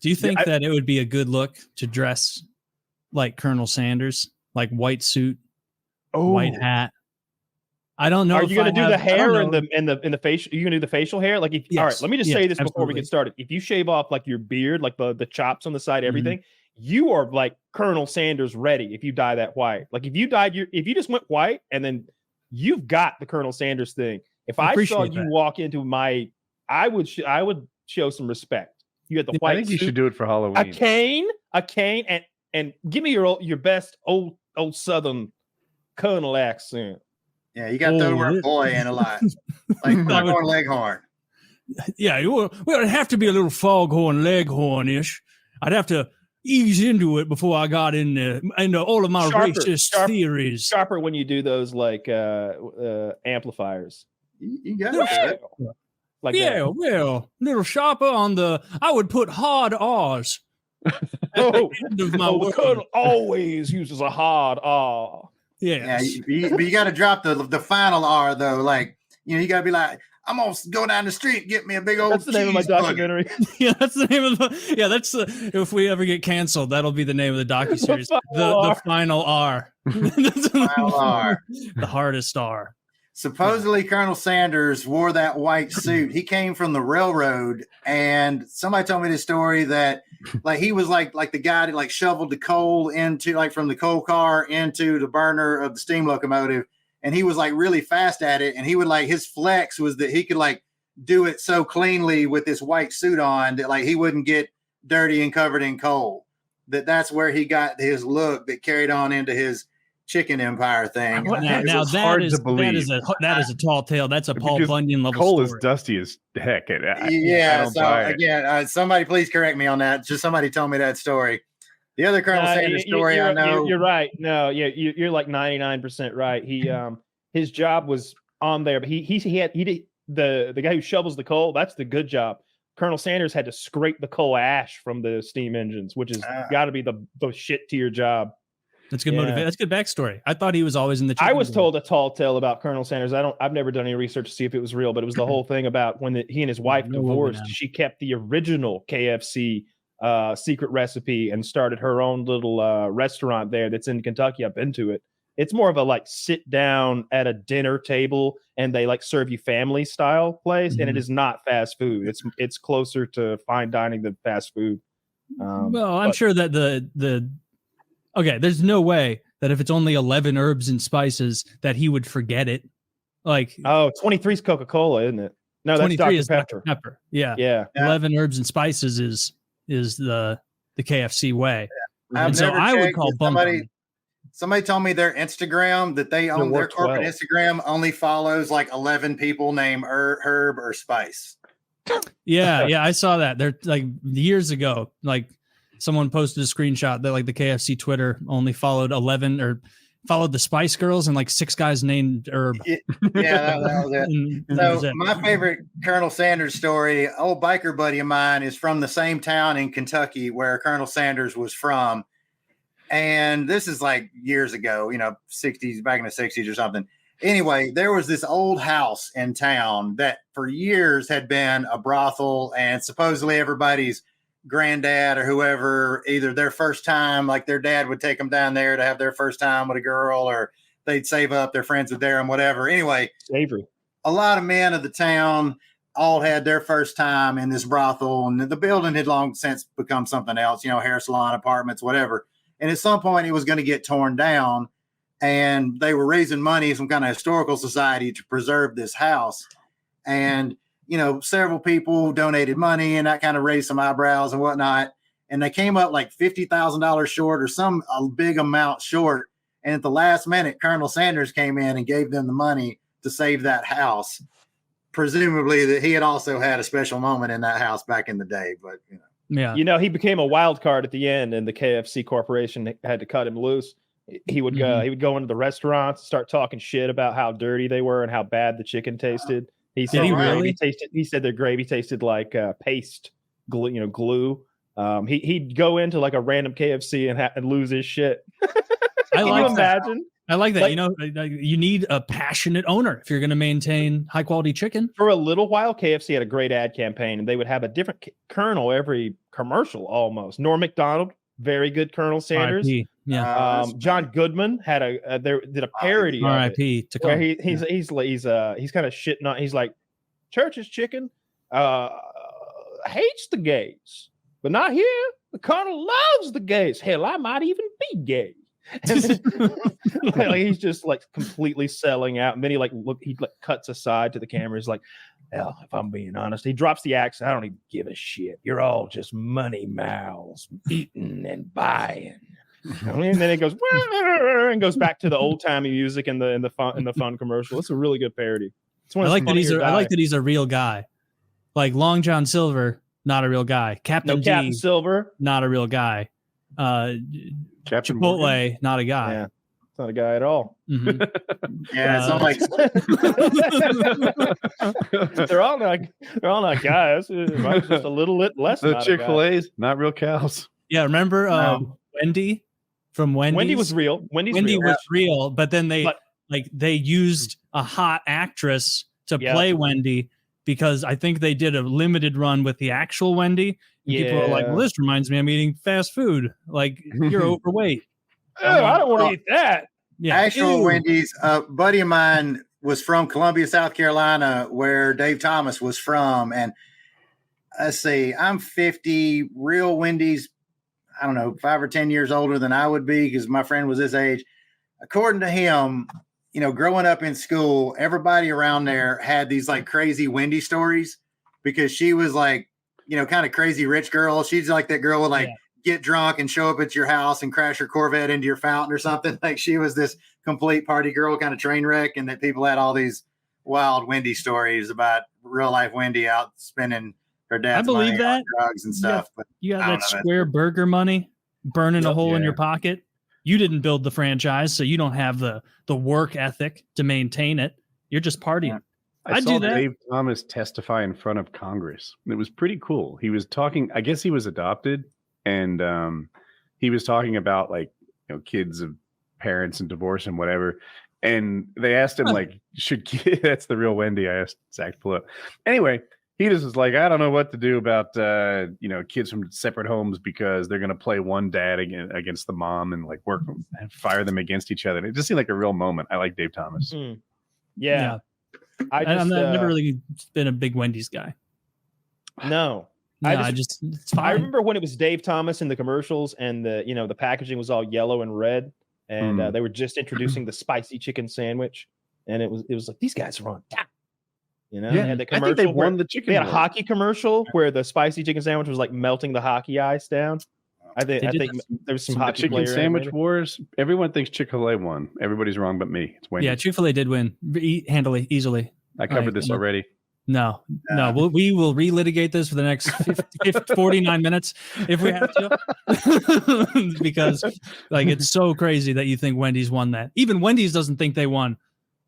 Do you think that it would be a good look to dress like Colonel Sanders, like white suit, white hat? I don't know. Are you going to do the hair and the facial? You going to do the facial hair? Like, all right, let me just say this before we get started. If you shave off like your beard, like the chops on the side, everything, you are like Colonel Sanders ready. If you dye that white, like if you just went white and then you've got the Colonel Sanders thing. If I saw you walk into I would show some respect. You had the white. I think you should do it for Halloween. A cane, and give me your best old Southern Colonel accent. Yeah, you got the word boy in a lot, like Foghorn Leghorn. Yeah, well, it'd have to be a little Foghorn Leghorn-ish. I'd have to ease into it before I got into all of my racist theories. Sharper when you do those like amplifiers. You got it. Like well, little sharper on the. I would put hard R's. The Colonel always uses a hard R. Yeah, but you got to drop the final R though. Like you got to be like, I'm gonna go down the street and get me a big old. That's the name of my documentary. Yeah, that's the name of the. Yeah, that's if we ever get canceled, that'll be the name of the docuseries. The final R. Final R. The hardest R. Supposedly, Colonel Sanders wore that white suit. He came from the railroad, and somebody told me this story that, like, he was like the guy that like shoveled the coal into from the coal car into the burner of the steam locomotive, and he was like really fast at it. And he would his flex was that he could like do it so cleanly with this white suit on that like he wouldn't get dirty and covered in coal. That's where he got his look that carried on into his chicken empire thing. Now that is a tall tale. That's a Paul Bunyan level coal story. Is dusty as heck. Somebody please correct me on that. Just somebody told me that story. The other Colonel Sanders story I know. You're right. No, you're like 99% right. He his job was on there, but he did the guy who shovels the coal. That's the good job. Colonel Sanders had to scrape the coal ash from the steam engines, which has got to be the shit to your job. That's good motivation. That's good backstory. I thought he was always in the. I was told a tall tale about Colonel Sanders. I've never done any research to see if it was real, but it was the whole thing about when he and his wife divorced. She kept the original KFC secret recipe and started her own little restaurant there that's in Kentucky. I've been to it. It's more of a like sit down at a dinner table and they like serve you family style place, and it is not fast food. It's closer to fine dining than fast food. I'm sure that the okay, there's no way that if it's only 11 herbs and spices that he would forget it. Like 23 is Coca-Cola, isn't it? No, that's Dr. Pepper. Dr. Pepper. Yeah. 11 herbs and spices is the KFC way. Yeah. And so I would call somebody told me their Instagram that they own their corporate 12. Instagram only follows like 11 people named Herb or Spice. Yeah, I saw that. They're like years ago, like someone posted a screenshot that like the KFC Twitter only followed 11 or followed the Spice Girls and like 6 guys named Herb. Yeah, that was it. So my favorite Colonel Sanders story, old biker buddy of mine is from the same town in Kentucky where Colonel Sanders was from. And this is like years ago, 60s, back in the 60s or something. Anyway, there was this old house in town that for years had been a brothel, and supposedly everybody's granddad or whoever, either their first time, like their dad would take them down there to have their first time with a girl, or they'd save up, their friends would there and whatever. Anyway, slavery. A lot of men of the town all had their first time in this brothel, and the building had long since become something else, hair salon, apartments, whatever. And at some point it was going to get torn down, and they were raising money, some kind of historical society to preserve this house. And several people donated money, and that kind of raised some eyebrows and whatnot. And they came up like $50,000 short, or a big amount short. And at the last minute, Colonel Sanders came in and gave them the money to save that house. Presumably that he had also had a special moment in that house back in the day, but Yeah. He became a wild card at the end, and the KFC Corporation had to cut him loose. He would go into the restaurants, start talking shit about how dirty they were and how bad the chicken tasted. He said he said their gravy tasted like paste glue. He'd go into like a random KFC and lose his shit. Can you imagine? I like that. You need a passionate owner if you're going to maintain high quality chicken. For a little while, KFC had a great ad campaign, and they would have a different colonel every commercial almost. Norm Macdonald, very good Colonel Sanders. R.I.P. Yeah. John Goodman had did a parody of it, R.I.P. to where come. he's kind of shitting on. He's like, Church's chicken hates the gays, but not here. The Colonel loves the gays. Hell, I might even be gay. He's just like completely selling out, and then he cuts aside to the camera. He's like, "Well, if I'm being honest," he drops the accent. I don't even give a shit. You're all just money mouths, eating and buying. And then it goes and goes back to the old timey music and the fun commercial. It's a really good parody. I like that he's a real guy. Like Long John Silver, not a real guy. Captain Silver, not a real guy. Captain Chipotle, Morgan. not a guy. Yeah, it's not a guy at all. Mm-hmm. Yeah, it's not like they're all not guys. Mine's just a little less. The Chick-fil-A's, not real cows. Yeah, remember Wendy from Wendy's? Wendy was real. Wendy was real, but then they used a hot actress to play Wendy because I think they did a limited run with the actual Wendy. And people were like, well, this reminds me I'm eating fast food. Like, you're overweight. Oh, I don't want to eat that. Yeah. Actual Wendy's. A buddy of mine was from Columbia, South Carolina, where Dave Thomas was from. And let's see, I'm 50. Real Wendy's, I don't know, 5 or 10 years older than I would be because my friend was his age. According to him, growing up in school, everybody around there had these like crazy Wendy stories because she was like, kind of crazy rich girl. She's like that girl would get drunk and show up at your house and crash her Corvette into your fountain or something. Like she was this complete party girl, kind of train wreck. And that people had all these wild Wendy stories about real life Wendy out spending her dad's money on drugs and stuff. But you got that square burger money burning a hole in your pocket. You didn't build the franchise, so you don't have the work ethic to maintain it. You're just partying. Yeah. I saw Dave Thomas testify in front of Congress. It was pretty cool. He was talking, I guess he was adopted, and he was talking about kids of parents and divorce and whatever. And they asked him that's the real Wendy. I asked Zach to pull up. Anyway, he just was like, I don't know what to do about kids from separate homes because they're going to play one dad against the mom and work and fire them against each other. It just seemed like a real moment. I like Dave Thomas. Mm. Yeah. I've never really been a big Wendy's guy. No. It's fine. I remember when it was Dave Thomas in the commercials and the packaging was all yellow and red and they were just introducing the spicy chicken sandwich and it was like these guys are on top. They had the commercial. I think they won the chicken. They had a hockey commercial where the spicy chicken sandwich was melting the hockey ice down. I think there was some hockey chicken sandwich wars. Everyone thinks Chick-fil-A won. Everybody's wrong but me. It's Wendy's. Yeah, Chick-fil-A did win handily, easily. I covered this already. No. We will relitigate this for the next 49 minutes if we have to, because it's so crazy that you think Wendy's won that. Even Wendy's doesn't think they won.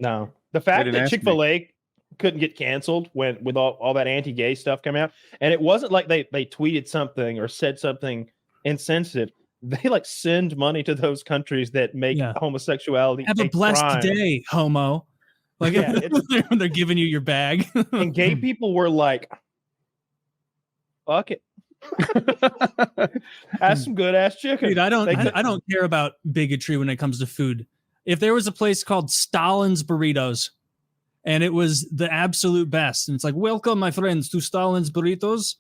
No, the fact that Chick-fil-A couldn't get canceled with all that anti-gay stuff coming out, and it wasn't like they tweeted something or said something insensitive. They send money to those countries that make homosexuality have a blessed crime. Day, homo. They're giving you your bag. And gay people were like, fuck it. That's some good ass chicken. Dude, I don't care about bigotry when it comes to food. If there was a place called Stalin's Burritos and it was the absolute best, and it's like, welcome, my friends, to Stalin's Burritos.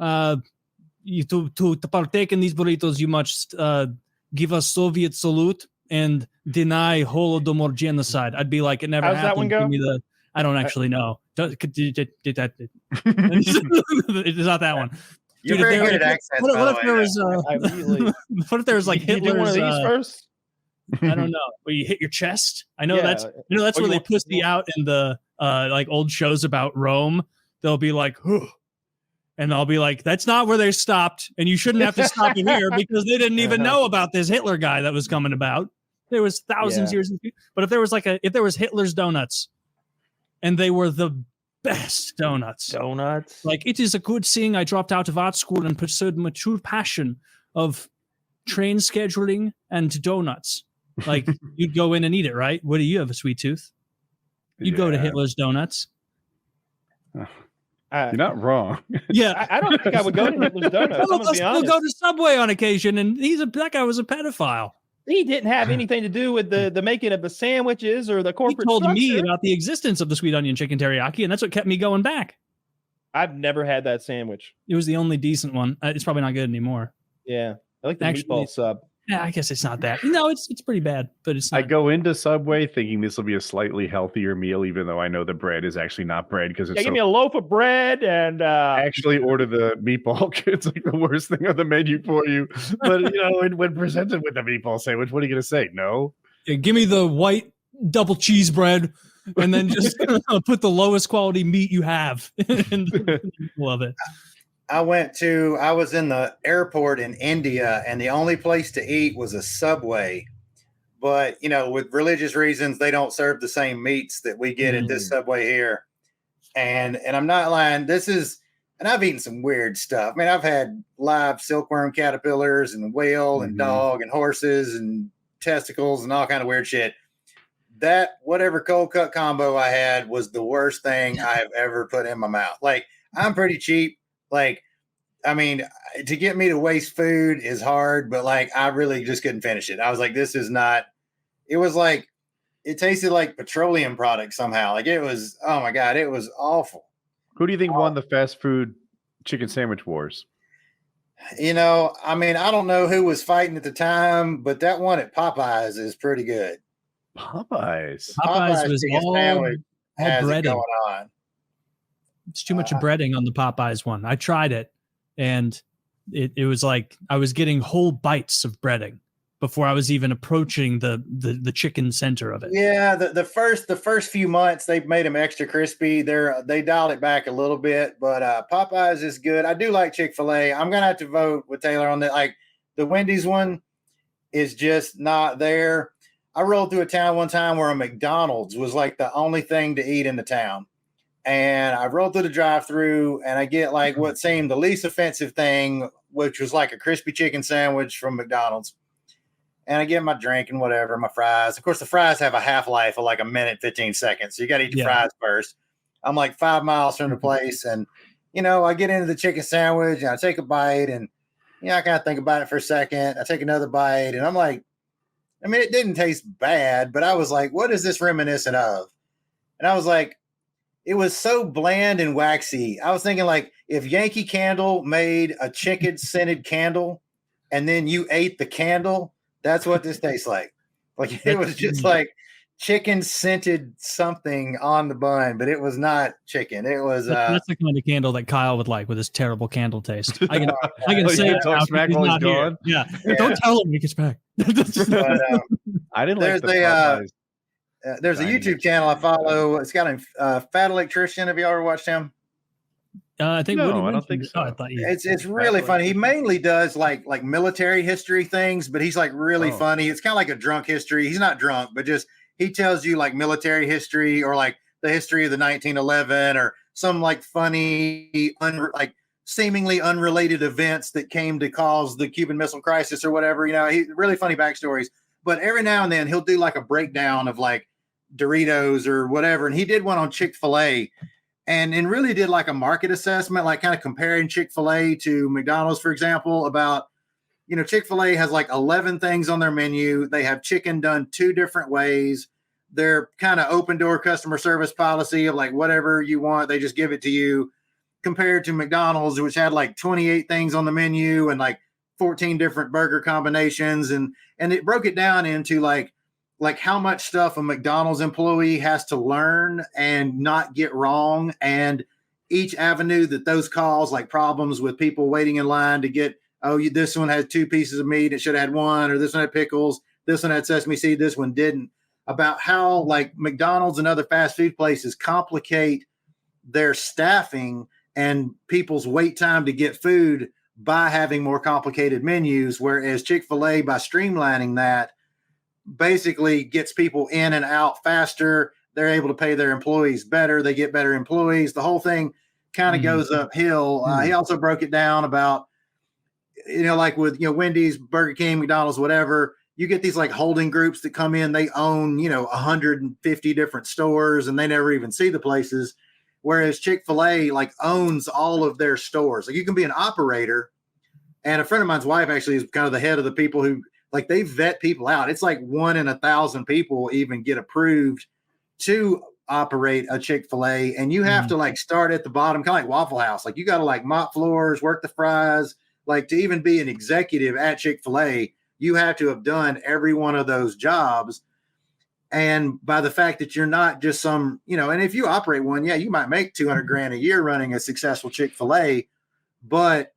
To partake in these burritos, you must give a Soviet salute and deny Holodomor genocide. I'd be like, it never happened. How's that one go? I don't actually know. It is not that one. You're very good at accents. What if there was what if there was Hitler's one of these first? I don't know. Where you hit your chest. I know that's where they pussy out in the old shows about Rome. They'll be like, "Whew." And I'll be like, that's not where they stopped. And you shouldn't have to stop in here because they didn't even know about this Hitler guy that was coming about. There was thousands of years. But if there was Hitler's donuts and they were the best donuts. It is a good thing I dropped out of art school and pursued my true passion of train scheduling and donuts. Like you'd go in and eat it, right? What do you have a sweet tooth? You'd go to Hitler's Donuts. You're not wrong. Yeah, I don't think I would go to Hitler's Donuts. Some of us will go to Subway on occasion, and that guy was a pedophile. He didn't have anything to do with the making of the sandwiches or the corporate. He told structure. me about the existence of the sweet onion chicken teriyaki, and that's what kept me going back. I've never had that sandwich. It was the only decent one. It's probably not good anymore. Yeah, I like the meatball sub. Yeah, I guess it's not that. No, it's pretty bad, but it's not. I go into Subway thinking this will be a slightly healthier meal, even though I know the bread is actually not bread because it's give me a loaf of bread and actually order the meatball. It's like the worst thing on the menu for you. But when presented with a meatball sandwich, what are you going to say? No. Yeah, give me the white double cheese bread, and then just put the lowest quality meat you have. And love it. I was in the airport in India, and the only place to eat was a Subway. But, with religious reasons, they don't serve the same meats that we get at this Subway here. And I'm not lying. And I've eaten some weird stuff. I mean, I've had live silkworm caterpillars and whale and dog and horses and testicles and all kind of weird shit. That whatever cold cut combo I had was the worst thing I have ever put in my mouth. Like, I'm pretty cheap. Like, I mean, to get me to waste food is hard, but like, I really just couldn't finish it. I was like, this is not, it was like, it tasted like petroleum product somehow. Like it was, oh my God, it was awful. Who do you think won the fast food chicken sandwich wars? I mean, I don't know who was fighting at the time, but that one at Popeyes is pretty good. Popeyes was all breading. Going on. It's too much breading on the Popeyes one. I tried it, and it was like I was getting whole bites of breading before I was even approaching the chicken center of it. Yeah, the first few months they made them extra crispy. They dialed it back a little bit, but Popeyes is good. I do like Chick-fil-A. I'm gonna have to vote with Taylor on that. Like the Wendy's one is just not there. I rolled through a town one time where a McDonald's was like the only thing to eat in the town. And I rolled through the drive-through and I get like what seemed the least offensive thing, which was like a crispy chicken sandwich from McDonald's. And I get my drink and whatever, my fries. Of course, the fries have a half-life of like a minute, 15 seconds. So you got to eat your fries first. I'm like 5 miles from the place. And, I get into the chicken sandwich and I take a bite and, I kind of think about it for a second. I take another bite and I'm like, I mean, it didn't taste bad, but I was like, what is this reminiscent of? And I was like, it was so bland and waxy. I was thinking like if Yankee Candle made a chicken scented candle and then you ate the candle, that's what this tastes like. Like it was just like chicken scented something on the bun, but it was not chicken. It was that's the kind of candle that Kyle would like with his terrible candle taste. I can say it talk smack while he's gone. Yeah. Don't tell him when he gets back. But, I didn't like the there's a YouTube channel I follow. It's got a Fat Electrician. Have you ever watched him? I think no, I don't think so. I thought it's really funny. He mainly does like military history things, but he's like really funny. It's kind of like a drunk history. He's not drunk, but just he tells you like military history or like the history of the 1911 or some like funny, like seemingly unrelated events that came to cause the Cuban Missile Crisis or whatever. He really funny backstories. But every now and then he'll do like a breakdown of like Doritos or whatever. And he did one on Chick-fil-A and really did like a market assessment, like kind of comparing Chick-fil-A to McDonald's, for example, about, Chick-fil-A has like 11 things on their menu. They have chicken done 2 different ways. They're kind of open door customer service policy of like whatever you want, they just give it to you, compared to McDonald's, which had like 28 things on the menu and like 14 different burger combinations. And it broke it down into like how much stuff a McDonald's employee has to learn and not get wrong. And each avenue that those cause, like problems with people waiting in line to get, this one has 2 pieces of meat, it should have had 1, or this one had pickles, this one had sesame seed, this one didn't, about how like McDonald's and other fast food places complicate their staffing and people's wait time to get food by having more complicated menus, whereas Chick-fil-A, by streamlining that, basically gets people in and out faster. They're able to pay their employees better. They get better employees. The whole thing kind of goes uphill. He also broke it down about, like with, Wendy's, Burger King, McDonald's, whatever, you get these like holding groups that come in, they own, 150 different stores and they never even see the places. Whereas Chick-fil-A like owns all of their stores. Like you can be an operator, and a friend of mine's wife actually is kind of the head of the people who like they vet people out. It's like 1 in 1,000 people even get approved to operate a Chick-fil-A, and you have to like start at the bottom, kind of like Waffle House. Like you got to like mop floors, work the fries, like to even be an executive at Chick-fil-A, you have to have done every one of those jobs. And by the fact that you're not just some, and if you operate one, yeah, you might make 200 grand a year running a successful Chick-fil-A, but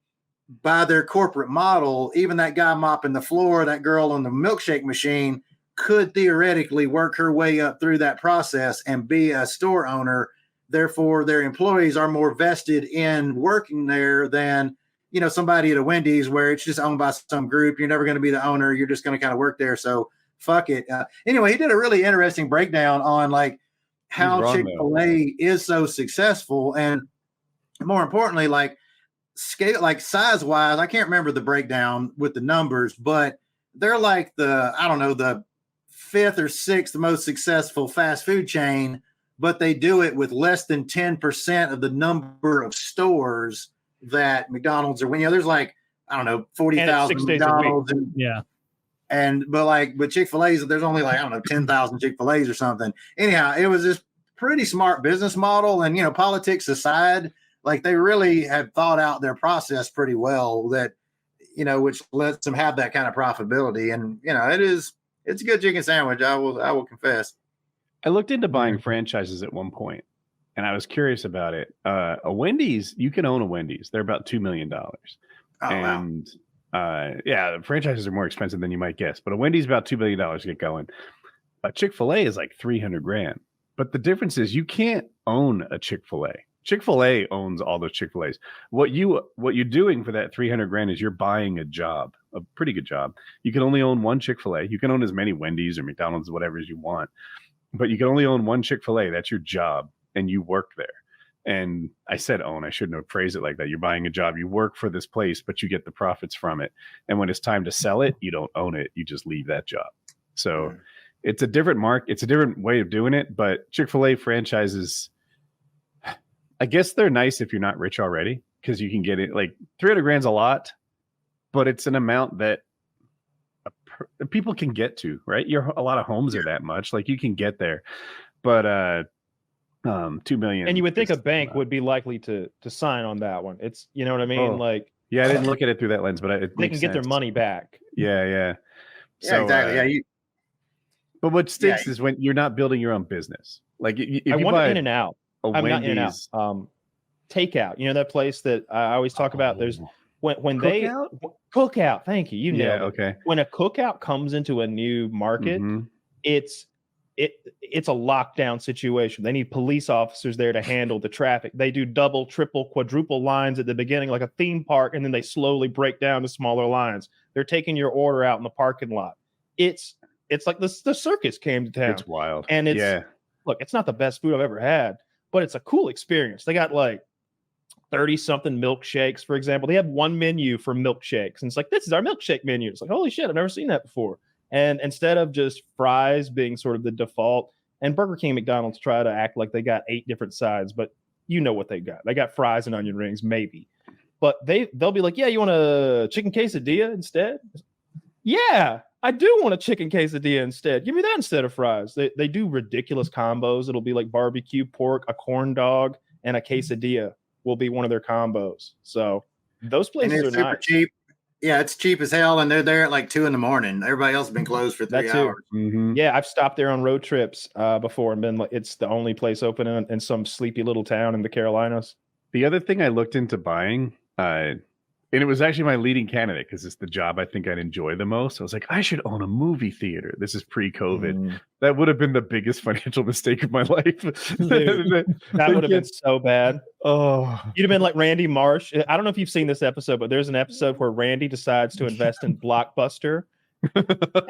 by their corporate model, even that guy mopping the floor, that girl on the milkshake machine could theoretically work her way up through that process and be a store owner. Therefore, their employees are more vested in working there than, somebody at a Wendy's where it's just owned by some group. You're never going to be the owner. You're just going to kind of work there. So fuck it. Anyway, he did a really interesting breakdown on like how Chick-fil-A is so successful. And more importantly, like scale, like size wise, I can't remember the breakdown with the numbers, but they're like the 5th or 6th most successful fast food chain, but they do it with less than 10% of the number of stores that McDonald's are. There's like, 40,000 McDonald's. But Chick-fil-A's, there's only like, 10,000 Chick-fil-A's or something. Anyhow, it was this pretty smart business model. And, politics aside, like they really have thought out their process pretty well that, which lets them have that kind of profitability. And, it's a good chicken sandwich. I will confess. I looked into buying franchises at one point, and I was curious about it. A Wendy's, you can own a Wendy's. They're about $2 million. And franchises are more expensive than you might guess, but a Wendy's about $2 million to get going. A Chick-fil-A is like 300 grand. But the difference is you can't own a Chick-fil-A. Chick-fil-A owns all those Chick-fil-A's. What you're doing for that 300 grand is you're buying a job, a pretty good job. You can only own one Chick-fil-A. You can own as many Wendy's or McDonald's, whatever as you want, but you can only own one Chick-fil-A. That's your job, and you work there. And I said own. I shouldn't have phrased it like that. You're buying a job. You work for this place, but you get the profits from it. And when it's time to sell it, you don't own it. You just leave that job. So it's a different it's a different way of doing it. But Chick-fil-A franchises, I guess they're nice if you're not rich already, because you can get it. Like 300 grand's a lot, but it's an amount that people can get to, right? A lot of homes are that much. Like you can get there, but 2 million. And you would think a bank would be likely to sign on that one. It's, you know what I mean? I didn't look at it through that lens, but they can get their money back. Yeah. So, exactly. But what sticks is when you're not building your own business. Like if you want buy In and Out. I'm not In and Out. Takeout. That place that I always talk about. There's when Cookout? Cookout. Thank you. You know. Okay. When a cookout comes into a new market, it's a lockdown situation. They need police officers there to handle the traffic. They do double, triple, quadruple lines at the beginning, like a theme park, and then they slowly break down to smaller lines. They're taking your order out in the parking lot. It's like the circus came to town. It's wild. And look, it's not the best food I've ever had, but it's a cool experience. They got like 30-something milkshakes, for example. They have one menu for milkshakes, and it's like, this is our milkshake menu. It's like, holy shit, I've never seen that before. And instead of just fries being sort of the default, and Burger King, McDonald's try to act like they got 8 different sides, but you know what they got. They got fries and onion rings, maybe. But they'll be like, yeah, you want a chicken quesadilla instead? Yeah, I do want a chicken quesadilla instead. Give me that instead of fries. They do ridiculous combos. It'll be like barbecue pork, a corn dog, and a quesadilla will be one of their combos. So those places are super cheap. Yeah, it's cheap as hell, and they're there at like 2 a.m. Everybody else has been closed for 3 hours. Yeah, I've stopped there on road trips before and been like, it's the only place open in some sleepy little town in the Carolinas. The other thing I looked into buying, and it was actually my leading candidate because it's the job I think I'd enjoy the most. I was like, I should own a movie theater. This is pre-COVID. That would have been the biggest financial mistake of my life. Dude, that would have been so bad. Oh, you'd have been like Randy Marsh. I don't know if you've seen this episode, but there's an episode where Randy decides to invest in Blockbuster.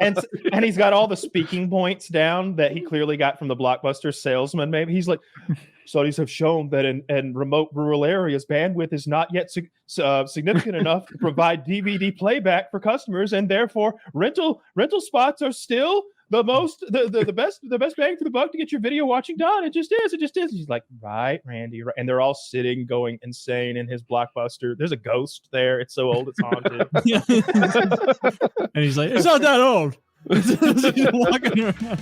and he's got all the speaking points down that he clearly got from the Blockbuster salesman. Maybe he's like, studies have shown that in remote rural areas, bandwidth is not yet significant enough to provide DVD playback for customers, and therefore rental spots are still the best bang for the buck to get your video watching done. It just is. He's like, right, Randy, right. And they're all sitting, going insane in his Blockbuster. There's a ghost there. It's so old, it's haunted. And he's like, it's not that old. He's walking around.